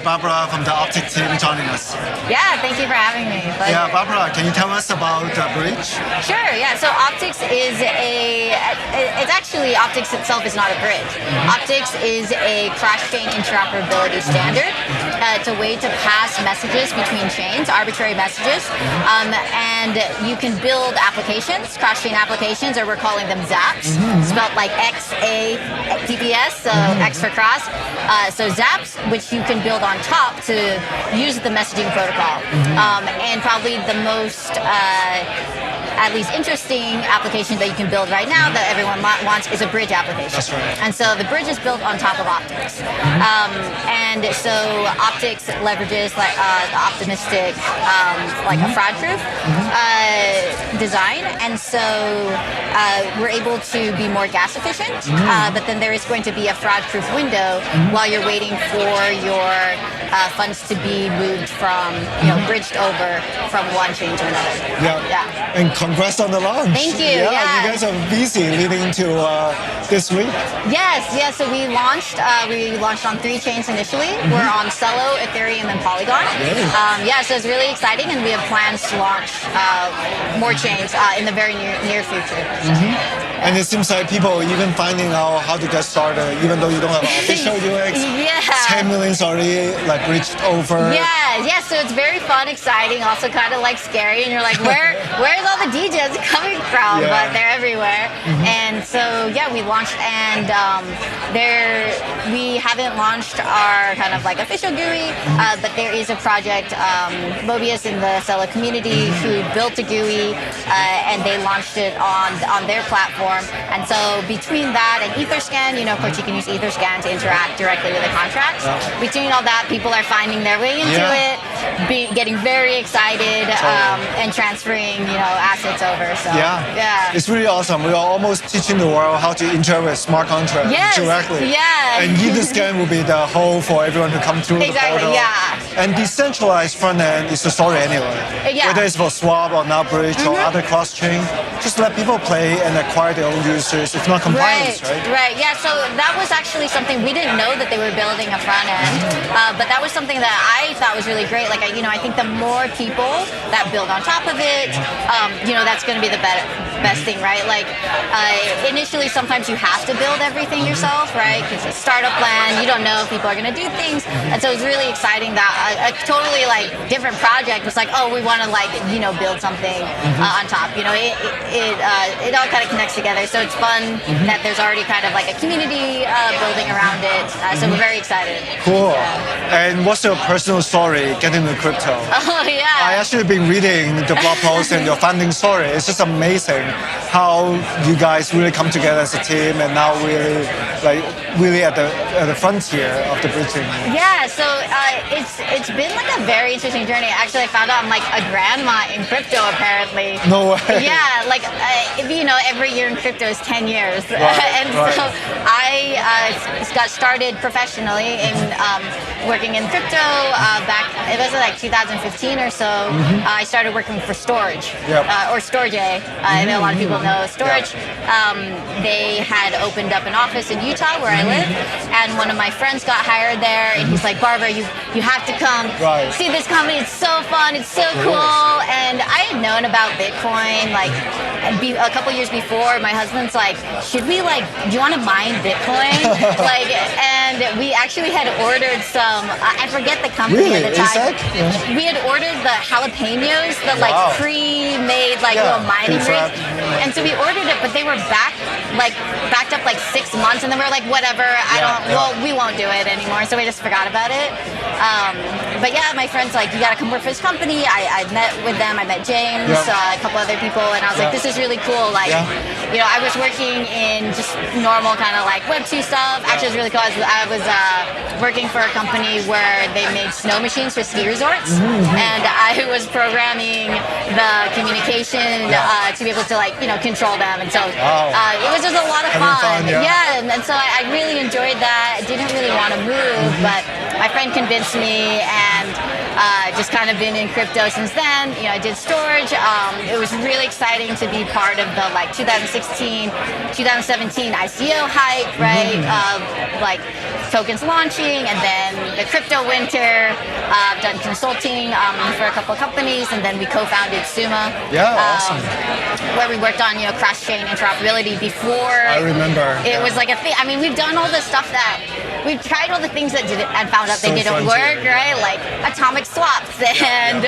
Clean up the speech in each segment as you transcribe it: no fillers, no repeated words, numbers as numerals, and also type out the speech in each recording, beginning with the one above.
Barbara from the Optic team joining us. Yeah, thank you for having me. Pleasure. Yeah, Barbara, can you tell us about Bridge? Sure, yeah. So Optics is it's actually, Optics itself is not a bridge. Optics is a cross-chain interoperability standard. It's a way to pass messages between chains, arbitrary messages, and you can build applications, cross-chain applications, or we're calling them ZApps, spelled like XAPPS, so X for cross. So ZApps, which you can build on top to use the messaging protocol. And probably the most at least interesting application that you can build right now that everyone wants is a bridge application. That's right. And so the bridge is built on top of Optics. And so Optics leverages like the optimistic, like a fraud-proof design. And so we're able to be more gas efficient, but then there is going to be a fraud-proof window while you're waiting for your funds to be moved from, bridged over from one chain to another. Yeah. And congrats on the launch. Thank you. Yeah. You guys are busy leading into this week. Yes. So we launched on 3 chains initially. We're on Celo, Ethereum, and Polygon. So it's really exciting, and we have plans to launch more chains in the very near future. And it seems like people even finding out how to get started, even though you don't have an official UX. 10 million's already like reached over. Yeah. So it's very fun, exciting, also kind of like scary, and you're like, where's all the DJs coming from? But they're everywhere. And so we launched, and we haven't launched our kind of like official GUI, but there is a project, Mobius in the Celo community, who built a GUI, and they launched it on their platform. And so between that and Etherscan, of course you can use Etherscan to interact directly with the contracts. Between all that, people are finding their way into it, getting very excited, and transferring, assets over. So it's really awesome. We are almost teaching the world how to interact with smart contracts directly. And Etherscan will be the hole for everyone to come through the portal. And decentralized front end is the story anyway. Whether it's for Swap or now Bridge or other cross chain, just let people play and acquire their own users. It's not compliance, right? Right. Yeah. So that was actually something we didn't know that they were building a front end, but that was something that I thought was really great. Like I think the more people that build on top of it, that's going to be the best thing, right? Like initially, sometimes you have to build everything yourself, right? Because it's startup land, you don't know if people are going to do things, and so it's really exciting that a totally like different project was like, oh, we want to build something on top. It all kind of connects together. So it's fun that there's already kind of like a community building around it. So we're very excited. Cool. And what's your personal story getting into crypto? I actually been reading the blog post and your founding story. It's just amazing how you guys really come together as a team and now really at the frontier of the bridging. So it's been like a very interesting journey. Actually, I found out I'm like a grandma in crypto apparently. No way. Every year in crypto is 10 years. So I got started professionally in working in crypto back, it was like 2015 or so. I started working for Storj, or Storj. I know a lot of people know Storj. They had opened up an office in Utah where I live, and one of my friends got hired there, and he's like, Barbara, you have to come see this company. It's so fun. It's so cool. And I had known about Bitcoin like a couple years before. My husband's like, do you want to mine Bitcoin? And we actually had ordered some, I forget the company at the time. We had ordered the jalapenos, the pre-made little mining rigs. And so we ordered it, but they were backed up like 6 months, and then we were like, whatever, we won't do it anymore. So we just forgot about it. But my friend's like, you got to come work for this company. I met with them. I met James, a couple other people, and I was like, this is really cool. I was working in just normal kind of like Web2 stuff. Actually, it was really cool. I was working for a company where they made snow machines for ski resorts, and I was programming the communication to be able to control them. And so it was just a lot of fun. And so I really enjoyed that. I didn't really want to move, but my friend convinced me, and just kind of been in crypto since then. You know, I did storage. It was really exciting to be part of the like 2016, 2017 ICO hype, right? Like tokens launching, and then the crypto winter. I've done consulting for a couple of companies, and then we co-founded Suma. Yeah, awesome. Where we worked on cross-chain interoperability before. I remember. It was like a thing. I mean, we've done all the stuff that we've tried all the things that didn't and found out they didn't work, right? Like atomic swaps and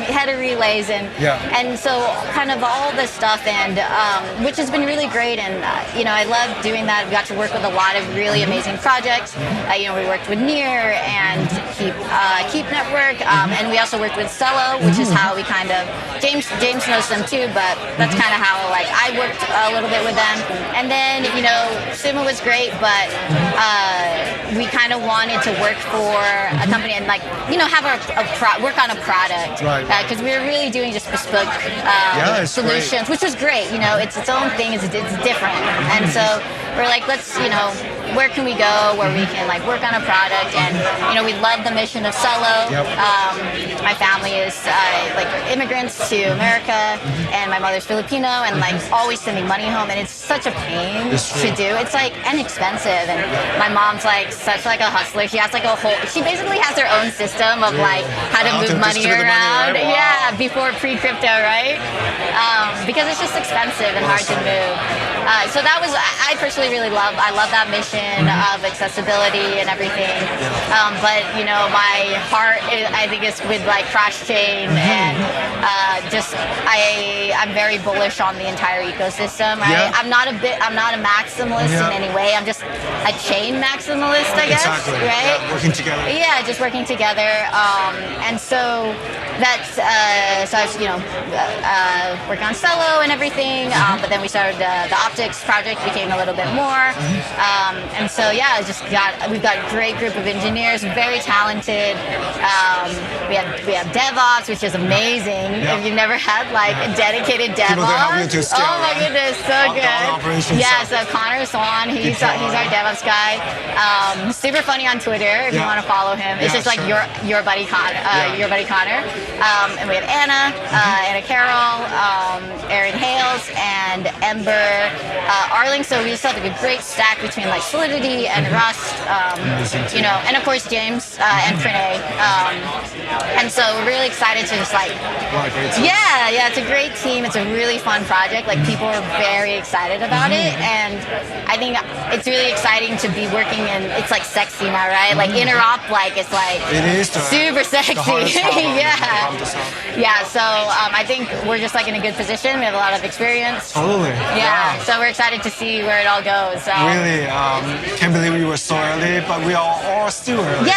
header relays and so kind of all this stuff, and which has been really great. And you know, I love doing that. We got to work with a lot of really amazing projects. You know, we worked with Near and Keep Network, and we also worked with Celo, which is how we kind of James knows them too, but that's kind of how like I worked a little bit with them. And then you know, Suma was great, but we kind of wanted to work for a company and like you know have work on a product, because we were really doing just bespoke solutions, which was great. You know, it's its own thing, it's different, and so we're like, let's you know, where can we go where we can like work on a product? And you know, we love the mission of Celo. My family is like immigrants to America, and my mother's Filipino, and like always sending money home, and it's such a pain to do. It's like inexpensive, and my mom's like such like a hustler. She has like she basically has her own system of like how to move money around. Wow. Yeah, before pre-crypto, right? Because it's just expensive and hard to move. So that was, I personally really love that mission of accessibility and everything. But you know, my heart I think is with like cross-chain, and just I'm very bullish on the entire ecosystem. I'm not a maximalist in any way. I'm just a chain maximalist, I guess. Exactly. Right? Yeah, working together. Yeah, just working together. And so that's so I was working on Celo and everything. But then we started the optics project, became a little bit more. And so yeah, we've got a great group of engineers, very talented. We have DevOps, which is amazing. If you've never had like a dedicated DevOps. Oh my goodness, so good. Yeah, so Connor Swan, he's our DevOps guy. Super funny on Twitter if you want to follow him. It's just like your buddy Connor. And we have Anna Carroll, Aaron Hales, and Ember Arling. So we just have like a great stack between like Solidity and Rust, you know, and of course James and Pranay. And so we're really excited to just like, yeah, it's a great team. It's a really fun project. Like people are very excited about it, and I think it's really exciting to be working in. It's like sexy now, right? Like interop, like it's like it is super sexy. Yeah. So I think we're just like in a good position. We have a lot of experience. Totally. Yeah. Wow. So we're excited to see where it all goes. So. Really, can't believe we were so early, but we are all still early.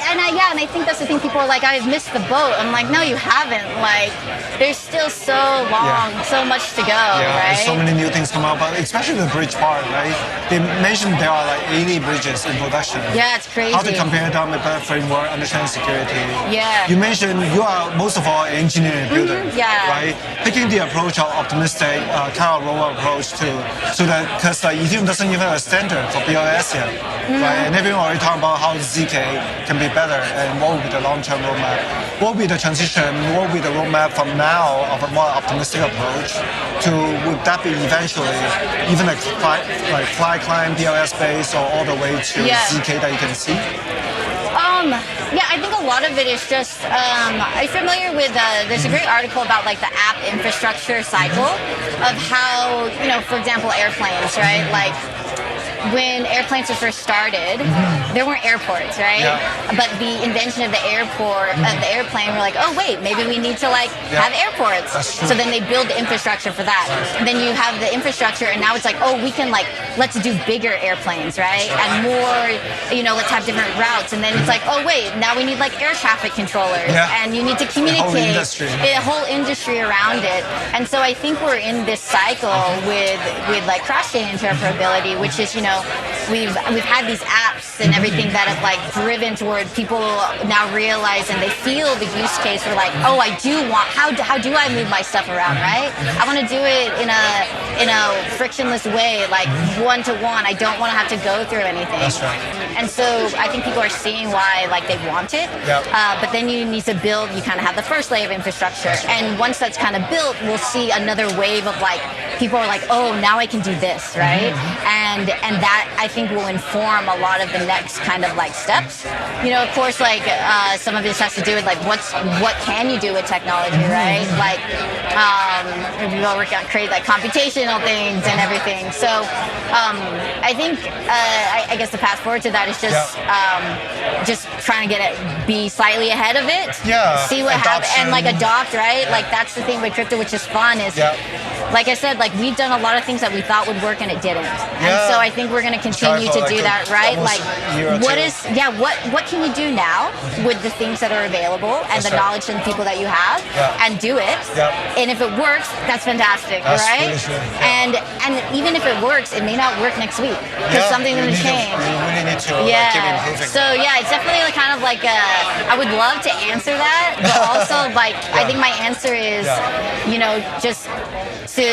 And I think that's the thing. People are like, I've missed the boat. I'm like, no, you haven't. Like, there's still so long, so much to go. Right? There's so many new things come out, but especially the bridge part, right? They mentioned there are like 80 bridges in production. Yeah, it's crazy. How to compare them with better framework, understand security. Yeah. You mentioned you are most of all engineer and builder, right? Taking the approach of optimistic, kind of roll approach to that, because like Ethereum doesn't even have a standard for BLS yet, right? And everyone already talking about how ZK can be better and what will be the long-term roadmap. What will be the transition? What will be the roadmap from now of a more optimistic approach to, would that be eventually even a fly climb BLS base or all the way to ZK that you can see? Yeah, I think a lot of it is just, are you familiar with, there's a great article about like the app infrastructure cycle of how, you know, for example, airplanes, right? Like when airplanes were first started, there weren't airports, right? But the invention of the airplane, we're like, oh wait, maybe we need to like have airports. So then they build the infrastructure for that. And then you have the infrastructure, and now it's like, oh, we can like, let's do bigger airplanes, right? And more, you know, let's have different routes. And then it's like, oh wait, now we need like air traffic controllers, and you need to communicate a whole industry around it. And so I think we're in this cycle with like cross-chain interoperability, which is, you know, we've had these apps apps and everything that have like driven toward people now realize and they feel the use case for like, oh, I do want, how do I move my stuff around, right? I want to do it in a frictionless way, like one-to-one. I don't want to have to go through anything. That's right. And so I think people are seeing why like they want it. Yep. But then you need to build, you kind of have the first layer of infrastructure. And once that's kind of built, we'll see another wave of like, people are like, oh, now I can do this, right? And that I think will inform a lot of the next kind of like steps. You know, of course, like some of this has to do with like what can you do with technology, right? Like we all work on create like computational things and everything. So I think I guess the path forward to that is just trying to be slightly ahead of it. Yeah. See what happens and like adopt, right? Yeah. Like that's the thing with crypto, which is fun. Is like I said, like we've done a lot of things that we thought would work and it didn't. And so I think we're going to continue to do that, right? Like what can you do now with the things that are available and the knowledge and people that you have and do it. And if it works, that's fantastic, right? And even if it works, it may not work next week because something's going to change. We really need to keep improving. So it's definitely kind of like I would love to answer that, but also like I think my answer is, you know, just to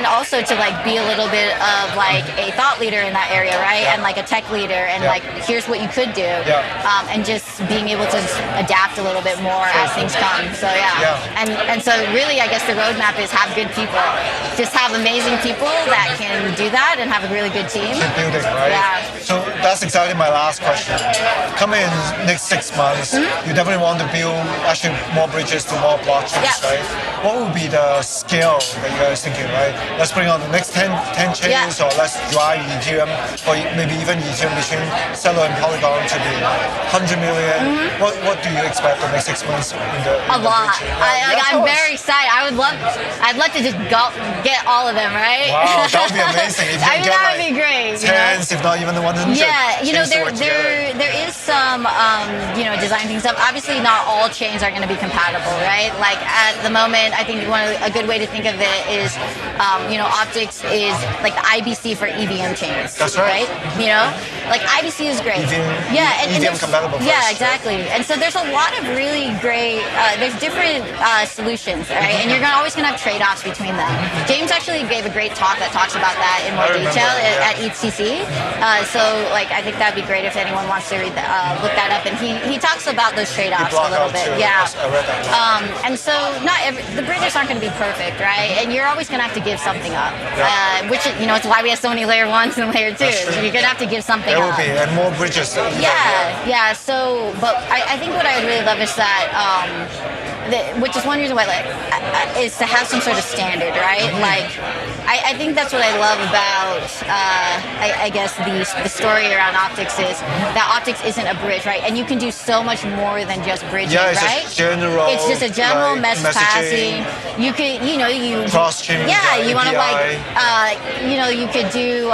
also to like be a little bit of like a thought leader in that area, right? And like a tech leader, and like here's what you could do, and just being able to adapt a little bit more as things come. So and so really, I guess the roadmap is have good people, just have amazing people that can do that and have a really good team. Keep building, right? Yeah. So that's exactly my last question. Coming in next 6 months, you definitely want to build actually more bridges to more blockchains, right? What would be the scale that you guys thinking, right? Let's bring on the next 10 chains, or let's drive Ethereum, or maybe even Ethereum between Celo and Polygon to be 100 million. What do you expect the next 6 months in the a lot. I'm very excited. I'd love to just get all of them, right? Wow, that would be amazing. If you I mean, get that would be great. Tens, if not even the 100. Yeah, you know, there is some you know, design things up. Obviously, not all chains are going to be compatible, right? Like at the moment, I think a good way to think of it is, you know, Optics is like the IBC for EVM chains. That's right. You know, like IBC is great. EVM compatible. Yeah, exactly. And so there's a lot of really great. There's different solutions, right? And you're always going to have trade-offs between them. James actually gave a great talk that talks about that in more detail at ETHCC. So like I think that'd be great if anyone wants to read look that up. And he talks about those trade-offs a little bit. Yeah. And so the bridges aren't going to be perfect, right? And you're always going to have to give something up, which you know, it's why we have so many layer 1s and layer 2s. You're going to have to give something up. There will be, and more bridges. Yeah. So, but I think what I would really love is that. Which is one reason why, like, is to have some sort of standard, right? Like, I think that's what I love about, I guess, the story around Optics is that Optics isn't a bridge, right? And you can do so much more than just bridging, right? It's just a general message passing. You could, you know, cross-chain. You want to like, you know, you could do.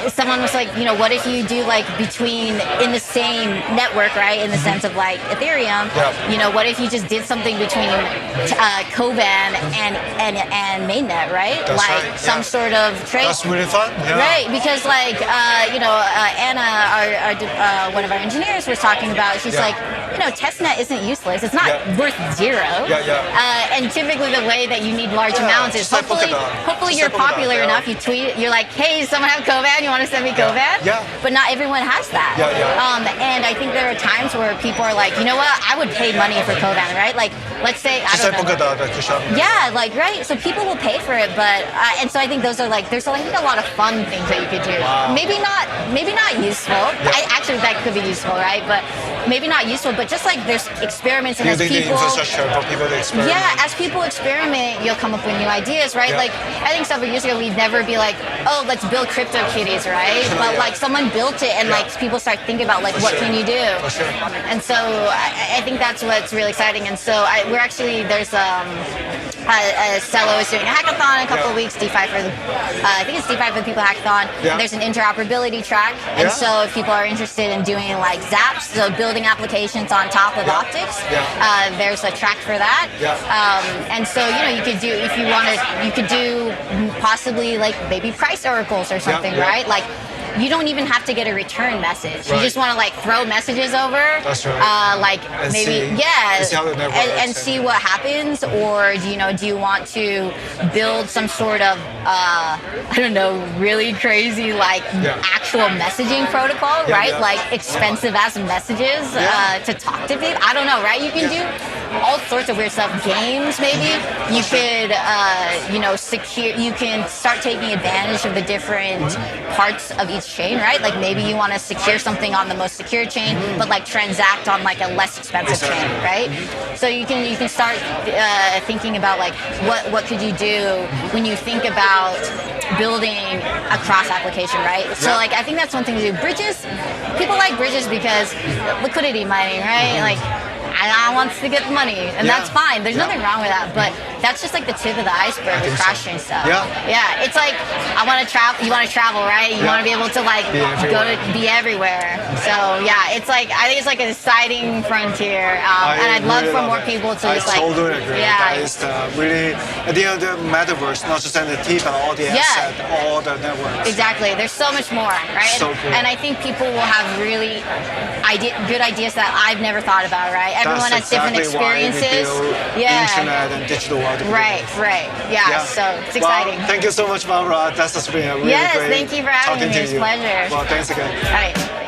Someone was like, you know, what if you do like in the same network, right? In the sense of like Ethereum, you know, what if you just did something between Kovan and mainnet, right? That's like right. some sort of trade. That's really fun. Yeah. Right, because like, you know, Anna, one of our engineers was talking about, she's like, you know, testnet isn't useless. It's not worth zero. And typically the way that you need large amounts is hopefully you're popular enough, you tweet, you're like, hey, someone have Kovan? You want to send me Kovan? But not everyone has that. And I think there are times where people are like, you know what? I would pay money for Kovan, right? Like, let's say, I don't know. Yeah, like, right? So people will pay for it, but, and so I think those are like, there's like a lot of fun things that you could do. Maybe not useful. Actually, that could be useful, right? But maybe not useful, but just like there's experiments and as people. Infrastructure for people to experiment. Yeah, as people experiment, you'll come up with new ideas, right? Like, I think several years ago, we'd never be like, oh, let's build crypto kitties, right? But like someone built it and like people start thinking about like what can you do? And so I think that's what's really exciting. And so we're actually, there's Celo is doing a hackathon in a couple of weeks, DeFi for the, I think it's DeFi for the People hackathon. And there's an interoperability track. And so if people are interested in doing like Zaps, so building applications on top of Optics, there's a track for that. And so, you know, you could do, if you wanted, you could do possibly like maybe price oracles or something, right? Like you don't even have to get a return message. You just want to like throw messages over. That's right. Like and maybe and see what happens, or do you want to build some sort of I don't know, really crazy like actual messaging protocol, right? Like expensive ass messages to talk to people. I don't know, right? You can do all sorts of weird stuff. Games, maybe you could secure. You can start taking advantage of the different parts of each chain, right? Like maybe you want to secure something on the most secure chain, but like transact on like a less expensive chain, right? So you can start thinking about like what could you do when you think about building a cross application, right? So like I think that's one thing to do. Bridges, people like bridges because liquidity mining, right? Like I want to get money, and that's fine. There's nothing wrong with that, but that's just like the tip of the iceberg with cross chain stuff. Yeah. It's like I want to travel. You want to travel, right? You want to be able to like be everywhere. So yeah, it's like I think it's like an exciting frontier, and I'd love for more people to just like. I totally agree. That is really at the end of the metaverse, not just NFT, but all the assets, all the networks. Exactly. There's so much more, right? So cool. And I think people will have really good ideas that I've never thought about, right? Everyone has different experiences. Internet and digital world. Right. Yeah. So it's exciting. Well, thank you so much, Barbara. That's just been a really great thank you for having me. It's a pleasure. Well, thanks again. All right.